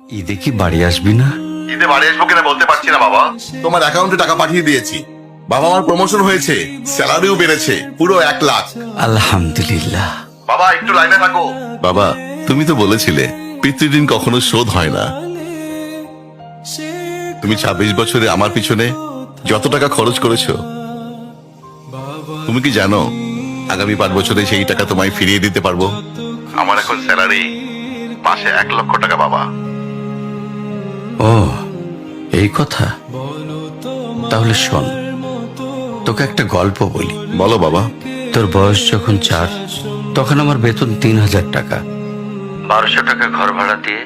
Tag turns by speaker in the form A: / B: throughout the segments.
A: ঈদে কি বাড়ি আসবি না?
B: ঈদে বাড়ি আসবো কিনা বলতে পারছি না বাবা। তোমার অ্যাকাউন্টে টাকা পাঠিয়ে দিয়েছি। বাবা, আমার প্রমোশন হয়েছে, স্যালারিও বেড়েছে, পুরো 1,00,000।
A: আলহামদুলিল্লাহ।
B: বাবা একটু লাইনে থাকো। বাবা, তুমি তো বলেছিলে পিতৃঋণ কখনো শোধ হয় না। তুমি 26 বছরে আমার পিছনে যত টাকা খরচ করেছো, তুমি কি জানো আগামী 5 বছরে সেই টাকা তোমায় ফিরিয়ে দিতে পারবো? আমার এখন স্যালারি মাসে 1 লক্ষ টাকা বাবা।
A: ও, এই কথা। তাহলে শোন, তোকে একটা গল্প বলি।
B: বলো বাবা।
A: তোর বয়স যখন 4, তখন আমার বেতন 3,000 টাকা। 1200 টাকা ঘর ভাড়া দিয়ে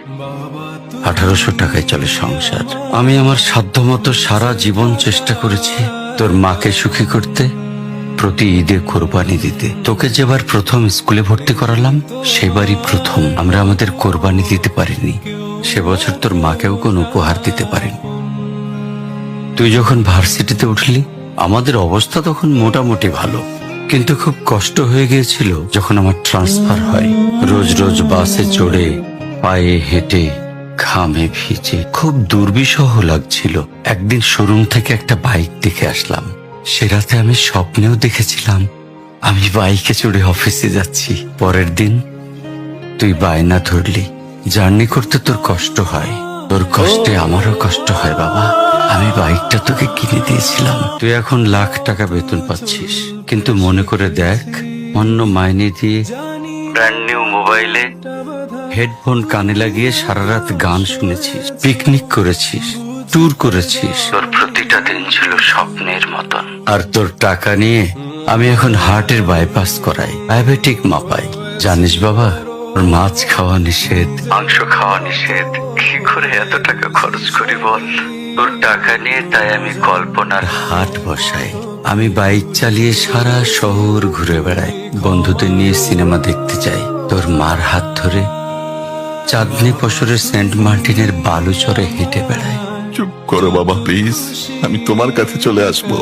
A: 1800 টাকায় চলে সংসার। আমি আমার সাধ্যমতো সারা জীবন চেষ্টা করেছি তোর মাকে সুখী করতে, প্রতি ঈদে কোরবানি দিতে। তোকে যেবার প্রথম স্কুলে ভর্তি করালাম, সেবারই প্রথম আমরা আমাদের কোরবানি দিতে পারিনি। সে বছর তোর মাকেও কোনো উপহার দিতে পারিনি। তুই যখন ভার্সিটিতে উঠলি, আমাদের অবস্থা তখন মোটামুটি ভালো, কিন্তু খুব কষ্ট হয়ে গিয়েছিল যখন আমার ট্রান্সফার হয়। রোজ রোজ বাসে চড়ে, পায়ে হেঁটে, ঘামে ভিজে খুব দুর্বিষহ লাগছিল। একদিন শোরুম থেকে একটা বাইক দেখে আসলাম। সে রাতে আমি স্বপ্নেও দেখেছিলাম আমি বাইকে চড়ে অফিসে যাচ্ছি। পরের দিন তুই বায়না ধরলি, জার্নি করতে তোর কষ্ট হয়। তোর কষ্টে আমারও কষ্ট হয় বাবা। আমি বাইকটা তোকে কিনে দিয়েছিলাম। তুই এখন লাখ টাকা বেতন পাচ্ছিস, কিন্তু মনে করে দেখ, অন্য মাইনে দিয়ে ব্র্যান্ড নিউ মোবাইলে হেডফোন কানে লাগিয়ে সারা রাত গান শুনেছিস, পিকনিক করেছিস, ট্যুর করেছিস। তোর প্রতিটা দিন ছিল স্বপ্নের মতন। আর তোর টাকা নিয়ে আমি এখন হার্টের বাইপাস করাই, ডায়াবেটিক মাপাই। জানিস বাবা, ওর মাছ খাওয়া নিষেধ, মাংস খাওয়া নিষেধ। কি করে এত টাকা খরচ করি বল? তোর টাকা নিয়ে তাই আমি কল্পনার হাট বসাই। আমি বাইক চালিয়ে সারা শহর ঘুরে বেড়াই, বন্ধুদের নিয়ে সিনেমা দেখতে যাই। তোর মার হাত ধরে চাঁদনি পশরের সেন্ট মার্টিনের বালুচরে হেঁটে বেড়াই।
B: চুপ করো বাবা প্লিজ। আমি তোমার কাছে চলে আসবো।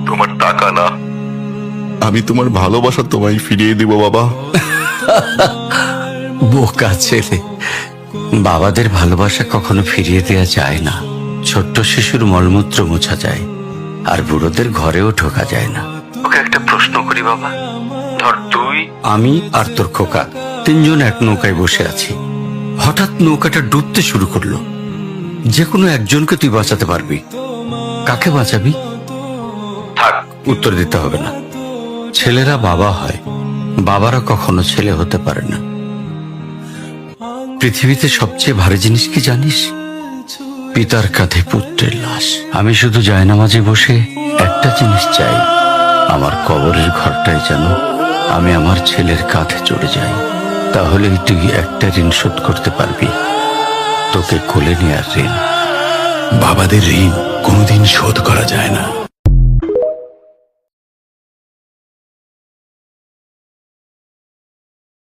B: তোমার টাকা না, আমি তোমার ভালোবাসা তোমায় ফিরিয়ে দিব বাবা।
A: বোকা ছেলে, বাবাদের ভালোবাসা কখনো ফিরিয়ে দেয়া যায় না। ছোট্ট শিশুর মলমূত্র মোছা যায়, আর বুড়োদের ঘরেও ঢোকা যায় না। ওকে একটা প্রশ্ন করি বাবা। ধর তুই, আমি আর তোর খোকা তিনজন এক নৌকায় বসে আছি। হঠাৎ নৌকাটা ডুবতে শুরু করলো। যে কোনো একজনকে তুই বাঁচাতে পারবি, কাকে বাঁচাবি? থাক, উত্তর দিতে হবে না। ছেলেরা বাবা হয়, বাবারা কখনো ছেলে হতে পারে না। পৃথিবীতে সবচেয়ে ভারী জিনিস কি জানিস? পিতার কাঁধে পুত্রের লাশ। আমি শুধু জায়নামাজে বসে একটা জিনিস চাই, আমার কবরের ঘরটায় যেন আমি আমার ছেলের কাঁধে চড়ে যাই। তাহলেই তুই একটা ঋণ শোধ করতে পারবি, তোকে কোলে নেওয়ার ঋণ।
C: বাবাদের ঋণ কোনোদিন শোধ করা যায় না।